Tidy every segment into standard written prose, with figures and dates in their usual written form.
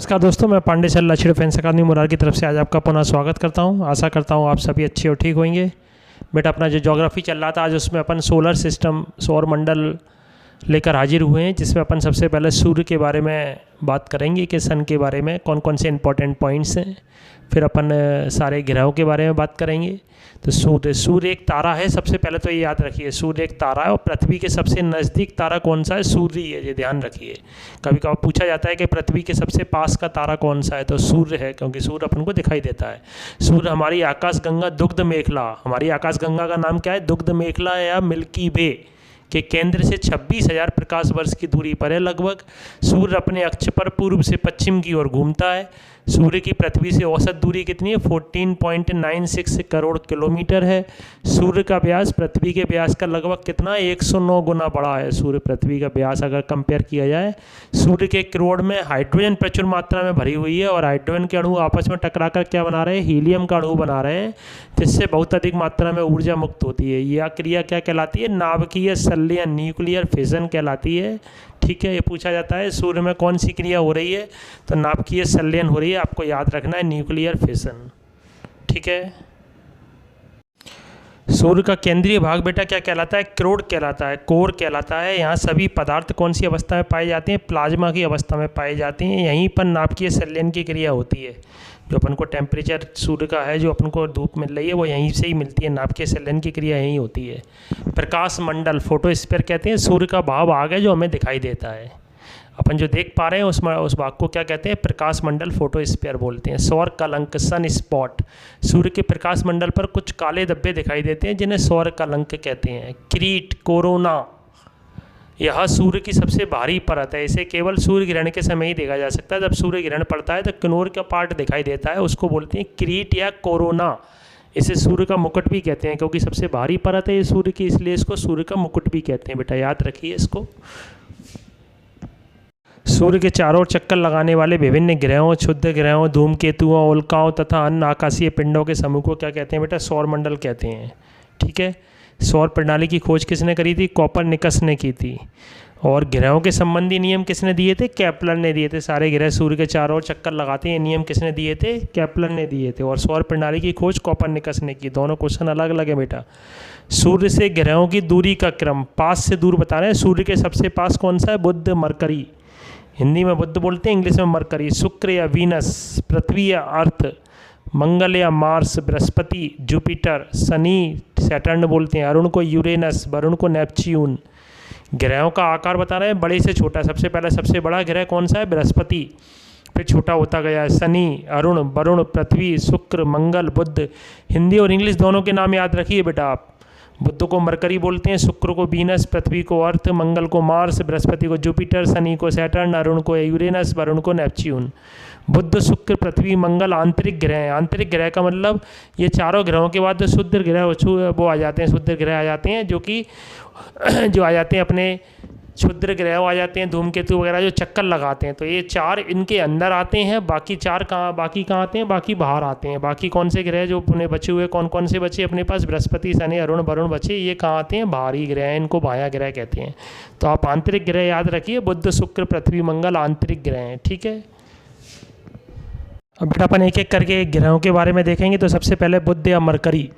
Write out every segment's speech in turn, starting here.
नमस्कार दोस्तों, मैं पांडे सर लक्ष्य डिफेंस अकादमी मुरार की तरफ से आज आपका पुनः स्वागत करता हूं। आशा करता हूं आप सभी अच्छे और ठीक होंगे। बेटा, अपना जो ज्योग्राफी चल रहा था आज उसमें अपन सोलर सिस्टम, सौर मंडल लेकर हाजिर हुए हैं, जिसमें अपन सबसे पहले सूर्य के बारे में बात करेंगे कि सन के बारे में कौन कौन से इंपॉर्टेंट पॉइंट्स हैं। फिर अपन सारे ग्रहों के बारे में बात करेंगे। तो सूर्य एक तारा है। सबसे पहले तो ये याद रखिए, सूर्य एक तारा है और पृथ्वी के सबसे नज़दीक तारा कौन सा है? सूर्य ही है, ये ध्यान रखिए। कभी कभार पूछा जाता है कि पृथ्वी के सबसे पास का तारा कौन सा है, तो सूर्य है, क्योंकि सूर्य अपन को दिखाई देता है। सूर्य हमारी आकाशगंगा दुग्ध मेखला, हमारी आकाशगंगा का नाम क्या है? दुग्ध मेखला या मिल्की वे के केंद्र से 26,000 प्रकाश वर्ष की दूरी पर है लगभग। सूर्य अपने अक्ष पर पूर्व से पश्चिम की ओर घूमता है। सूर्य की पृथ्वी से औसत दूरी कितनी है? 14.96 करोड़ किलोमीटर है। सूर्य का व्यास पृथ्वी के व्यास का लगभग कितना? 109 गुना बड़ा है सूर्य पृथ्वी का व्यास अगर कंपेयर किया जाए। सूर्य के क्रोड में हाइड्रोजन प्रचुर मात्रा में भरी हुई है और हाइड्रोजन के अणु आपस में टकराकर क्या बना रहे हैं? हीलियम का अणु बना रहे हैं, जिससे बहुत अधिक मात्रा में ऊर्जा मुक्त होती है। यह क्रिया क्या कहलाती है? नाभिकीय संलयन, न्यूक्लियर फिजन कहलाती है। ठीक है, ये पूछा जाता है सूर्य में कौन सी क्रिया हो रही है, तो नाभिकीय संलयन हो रही है। आपको याद रखना है न्यूक्लियर फिजन। ठीक है, सूर्य का केंद्रीय भाग बेटा क्या कहलाता है? क्रोड कहलाता है, कोर कहलाता है। यहाँ सभी पदार्थ कौन सी अवस्था में पाए जाते हैं? प्लाज्मा की अवस्था में पाए जाते हैं। यहीं पर नाभिकीय संलयन की क्रिया होती है। जो अपन को टेम्परेचर सूर्य का है, जो अपन को धूप मिल रही है, वो यहीं से ही मिलती है। नाभिकीय संलयन की क्रिया यहीं होती है। प्रकाश मंडल, फोटोस्फीयर कहते हैं। सूर्य का भाग है जो हमें दिखाई देता है, अपन जो देख पा रहे हैं उस भाग को क्या कहते हैं? प्रकाश मंडल, फोटोस्फीयर बोलते हैं। सौर कलंक, सन स्पॉट, सूर्य के प्रकाश मंडल पर कुछ काले धब्बे दिखाई देते हैं जिन्हें सौर कलंक कहते हैं। क्रीट, कोरोना, यह सूर्य की सबसे भारी परत है। इसे केवल सूर्य ग्रहण के समय ही देखा जा सकता है। जब सूर्य ग्रहण पड़ता है तो किन्नौर का पार्ट दिखाई देता है, उसको बोलते हैं क्रीट या कोरोना। इसे सूर्य का मुकुट भी कहते हैं, क्योंकि सबसे भारी परत है ये सूर्य की, इसलिए इसको सूर्य का मुकुट भी कहते हैं। बेटा याद रखिए इसको। सूर्य के चारों ओर चक्कर लगाने वाले विभिन्न ग्रहों, क्षुद्र ग्रहों, धूमकेतुओं, उल्काओं तथा अन्य आकाशीय पिंडों के समूह को क्या कहते हैं बेटा? सौर मंडल कहते हैं। ठीक है, सौर प्रणाली की खोज किसने करी थी? कोपरनिकस ने की थी। और ग्रहों के संबंधी नियम किसने दिए थे? केपलर ने दिए थे। सारे ग्रह सूर्य के चारों ओर चक्कर लगाते हैं, नियम किसने दिए थे? केपलर ने दिए थे। और सौर प्रणाली की खोज कोपरनिकस ने की। दोनों क्वेश्चन अलग अलग है बेटा। सूर्य से ग्रहों की दूरी का क्रम, पास से दूर बता रहे हैं। सूर्य के सबसे पास कौन सा है? बुध, मरकरी, हिंदी में बुध बोलते हैं, इंग्लिश में मरकरी। शुक्र या वीनस, पृथ्वी या अर्थ, मंगल या Mars, Brihaspati, Jupiter, Shani, Saturn बोलते हैं। अरुण को यूरेनस, वरुण को नेपच्यून। ग्रहों का आकार बता रहे हैं बड़े से छोटा। सबसे पहले सबसे बड़ा ग्रह कौन सा है? बृहस्पति, फिर छोटा होता गया है शनि, अरुण, वरुण, पृथ्वी, शुक्र, मंगल, बुध। हिंदी और इंग्लिश दोनों के नाम याद रखिए बेटा आप। बुध को मरकरी बोलते हैं, शुक्र को वीनस, पृथ्वी को अर्थ, मंगल को मार्स, बृहस्पति को जुपिटर, शनि को सैटर्न, अरुण को यूरेनस, वरुण को नेपच्यून। बुध, शुक्र, पृथ्वी, मंगल आंतरिक ग्रह हैं। आंतरिक ग्रह का मतलब ये चारों ग्रहों के बाद जो शुद्ध ग्रह वो आ जाते हैं, शुद्ध ग्रह आ जाते हैं, जो आ जाते हैं अपने क्षुद्र ग्रह आ जाते हैं, धूमकेतु वगैरह जो चक्कर लगाते हैं। तो ये चार इनके अंदर आते हैं, बाकी चार कहाँ आते हैं? बाकी बाहर आते हैं। बाकी कौन से ग्रह जो अपने बचे हुए, कौन कौन से बचे अपने पास? बृहस्पति, शनि, अरुण, वरुण बचे। ये कहाँ आते हैं? बाहरी ग्रह हैं, इनको बाह्य ग्रह कहते हैं। तो आप आंतरिक ग्रह याद रखिए, बुध, शुक्र, पृथ्वी, मंगल आंतरिक ग्रह हैं। ठीक है, अब बेटा अपन एक एक करके ग्रहों के बारे में देखेंगे। तो सबसे पहले बुध या मरकरी,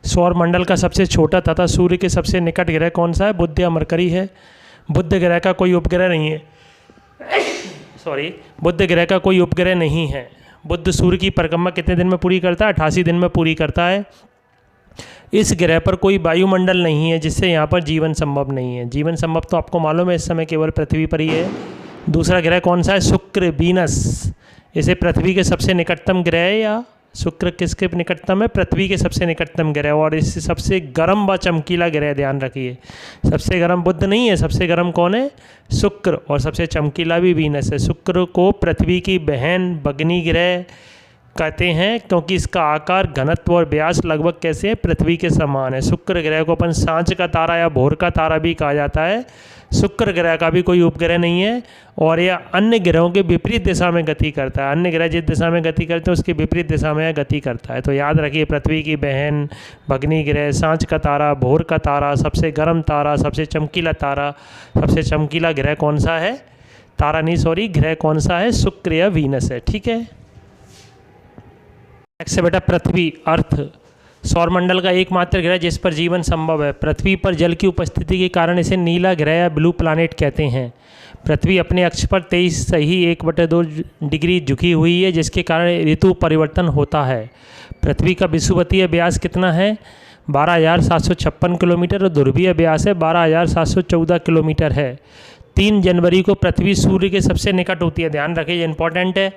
सौर मंडल का सबसे छोटा तथा सूर्य के सबसे निकट ग्रह कौन सा है? बुध या मरकरी है। बुध ग्रह का कोई उपग्रह नहीं है। बुध ग्रह का कोई उपग्रह नहीं है। बुध सूर्य की परिक्रमा कितने दिन में पूरी करता है? 88 दिन में पूरी करता है। इस ग्रह पर कोई वायुमंडल नहीं है, जिससे यहाँ पर जीवन संभव नहीं है। जीवन संभव तो आपको मालूम है इस समय केवल पृथ्वी पर ही है। दूसरा ग्रह कौन सा है? शुक्र, वीनस। इसे पृथ्वी के सबसे निकटतम ग्रह है, या शुक्र किसके निकटतम है? पृथ्वी के सबसे निकटतम ग्रह। और इससे सबसे गर्म व चमकीला ग्रह, ध्यान रखिए। सबसे गर्म बुध नहीं है, सबसे गर्म कौन है? शुक्र। और सबसे चमकीला भी वीनस है। शुक्र को पृथ्वी की बहन भगिनी ग्रह कहते हैं, क्योंकि इसका आकार, घनत्व और व्यास लगभग कैसे है? पृथ्वी के समान है। शुक्र ग्रह को अपन सांझ का तारा या भोर का तारा भी कहा जाता है। शुक्र ग्रह का भी कोई उपग्रह नहीं है और यह अन्य ग्रहों के विपरीत दिशा में गति करता है। अन्य ग्रह जिस दिशा में गति करते हैं उसकी विपरीत दिशा में गति करता है। तो याद रखिए, पृथ्वी की बहन, भगिनी ग्रह, सांझ का तारा, भोर का तारा, सबसे गर्म तारा, सबसे चमकीला तारा, सबसे चमकीला ग्रह कौन सा है? तारा नहीं, सॉरी, ग्रह कौन सा है? शुक्र या वीनस है। ठीक है, नेक्स्ट है बेटा पृथ्वी, अर्थ, सौरमंडल का एकमात्र ग्रह जिस पर जीवन संभव है। पृथ्वी पर जल की उपस्थिति के कारण इसे नीला ग्रह या ब्लू प्लैनेट कहते हैं। पृथ्वी अपने अक्ष पर 23.2 डिग्री झुकी हुई है, जिसके कारण ऋतु परिवर्तन होता है। पृथ्वी का विषुवतीय व्यास कितना है? 12,756 किलोमीटर और ध्रुवीय व्यास है 12,714 किलोमीटर है। 3 जनवरी को पृथ्वी सूर्य के सबसे निकट होती है। ध्यान रखिए, इंपॉर्टेंट है।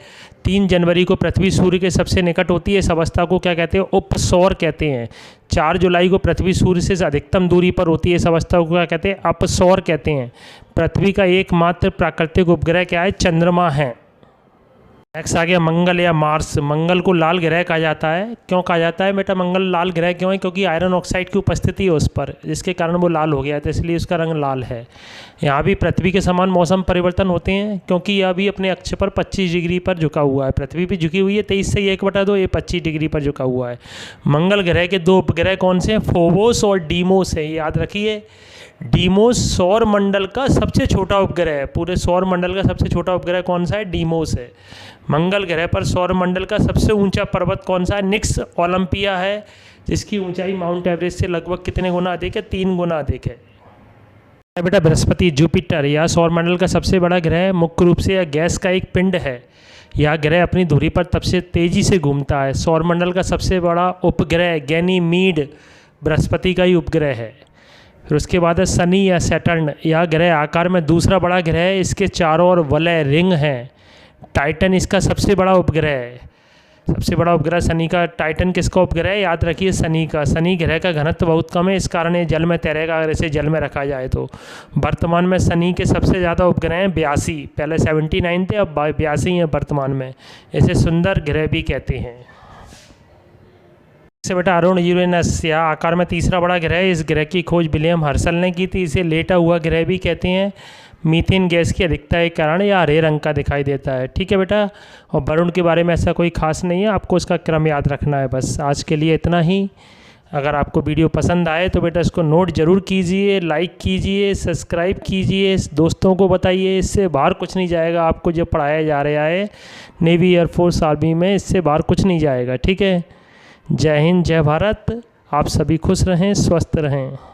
3 जनवरी को पृथ्वी सूर्य के सबसे निकट होती है। इस अवस्था को क्या कहते हैं? उपसौर कहते हैं। 4 जुलाई को पृथ्वी सूर्य से अधिकतम दूरी पर होती है। इस अवस्था को क्या कहते हैं? अपसौर कहते हैं। पृथ्वी का एकमात्र प्राकृतिक उपग्रह क्या है? चंद्रमा है। नेक्स्ट आ गया मंगल या मार्स। मंगल को लाल ग्रह कहा जाता है। क्यों कहा जाता है बेटा मंगल लाल ग्रह क्यों है? क्योंकि आयरन ऑक्साइड की उपस्थिति है उस पर, जिसके कारण वो लाल हो गया है, तो इसलिए उसका रंग लाल है। यहाँ भी पृथ्वी के समान मौसम परिवर्तन होते हैं, क्योंकि यह भी अपने अक्ष पर 25 डिग्री पर झुका हुआ है। पृथ्वी भी झुकी हुई है 23 से 1/2, ये 25 डिग्री पर झुका हुआ है। मंगल ग्रह के 2 उपग्रह कौन से हैं? फोबोस और डीमोस है। याद रखिए, डीमोस सौर मंडल का सबसे छोटा उपग्रह है। पूरे सौर मंडल का सबसे छोटा उपग्रह कौन सा है? डीमोस है। मंगल ग्रह पर सौर मंडल का सबसे ऊंचा पर्वत कौन सा है? निक्स ओलंपिया है, जिसकी ऊंचाई माउंट एवरेस्ट से लगभग कितने गुना अधिक है? 3 गुना अधिक है। बेटा बृहस्पति, जुपिटर, यह सौर मंडल का सबसे बड़ा ग्रह है। मुख्य रूप से यह गैस का एक पिंड है। यह ग्रह अपनी धुरी पर तब से तेजी से घूमता है। सौर मंडल का सबसे बड़ा उपग्रह गैनीमीड बृहस्पति का ही उपग्रह है। फिर उसके बाद है शनि या सैटर्न। यह ग्रह आकार में दूसरा बड़ा ग्रह है। इसके चारों ओर वलय रिंग हैं। टाइटन इसका सबसे बड़ा उपग्रह है। सबसे बड़ा उपग्रह शनि का। टाइटन किसका उपग्रह है? याद रखिए, शनि का। शनि ग्रह का घनत्व बहुत कम है, इस कारण ये जल में तैरेगा अगर इसे जल में रखा जाए तो। वर्तमान में शनि के सबसे ज़्यादा उपग्रह हैं 82। पहले 79 थे, अब 82 हैं वर्तमान में। इसे सुंदर ग्रह भी कहते हैं। इससे बेटा अरुण यूरेनस, यह आकार में तीसरा बड़ा ग्रह है। इस ग्रह की खोज विलियम हर्शल ने की थी। इसे लेटा हुआ ग्रह भी कहते हैं। मीथेन गैस की अधिकता के कारण यह हरे रंग का दिखाई देता है। ठीक है बेटा, और वरुण के बारे में ऐसा कोई खास नहीं है, आपको इसका क्रम याद रखना है बस। आज के लिए इतना ही। अगर आपको वीडियो पसंद आए तो बेटा इसको नोट ज़रूर कीजिए, लाइक कीजिए, सब्सक्राइब कीजिए, दोस्तों को बताइए। इससे बाहर कुछ नहीं जाएगा आपको जो पढ़ाया जा रहा है नेवी, एयरफोर्स, आर्मी में, इससे बाहर कुछ नहीं जाएगा। ठीक है, जय हिंद, जय भारत। आप सभी खुश रहें, स्वस्थ रहें।